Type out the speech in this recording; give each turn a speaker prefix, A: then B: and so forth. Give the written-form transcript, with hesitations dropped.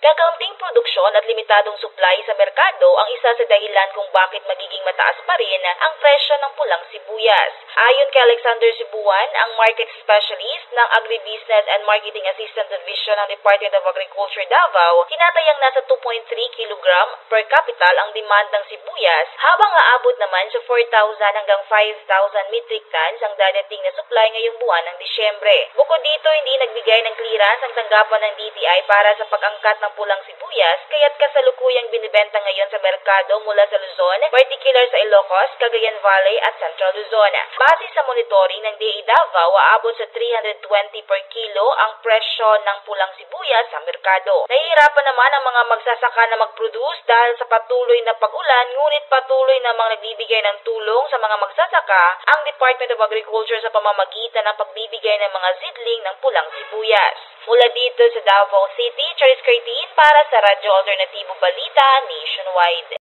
A: Kakaunting produksyon at limitadong supply sa merkado ang isa sa dahilan kung bakit magiging mataas pa rin ang presyo ng pulang sibuyas. Ayon kay Alexander Sibuan, ang market specialist ng Agribusiness and Marketing Assistant Division ng Department of Agriculture Davao, tinatayang nasa 2.3 kg per capital ang demand ng sibuyas, habang aabot naman sa 4,000 hanggang 5,000 metric tons ang dadating na supply ngayong buwan ng Disyembre. Bukod dito, hindi nagbigay ng clearance ang tanggapan ng DTI para sa pag-angkat ng pulang sibuyas, kaya't kasalukuyang binibenta ngayon sa merkado mula sa Luzon, particular sa Ilocos, Cagayan Valley at Central Luzon. Base sa monitoring ng DA Davao, aabot sa 320 per kilo ang presyo ng pulang sibuyas sa merkado. Nahihirapan naman ang mga magsasaka na mag-produce dahil sa patuloy na pag-ulan, ngunit patuloy namang nagbibigay ng tulong sa mga magsasaka ang Department of Agriculture sa pamamagitan ng pagbibigay ng mga seedling ng pulang sibuyas. Mula dito sa Davao City, Charis Curtin para sa Radyo Alternatibo Balita Nationwide.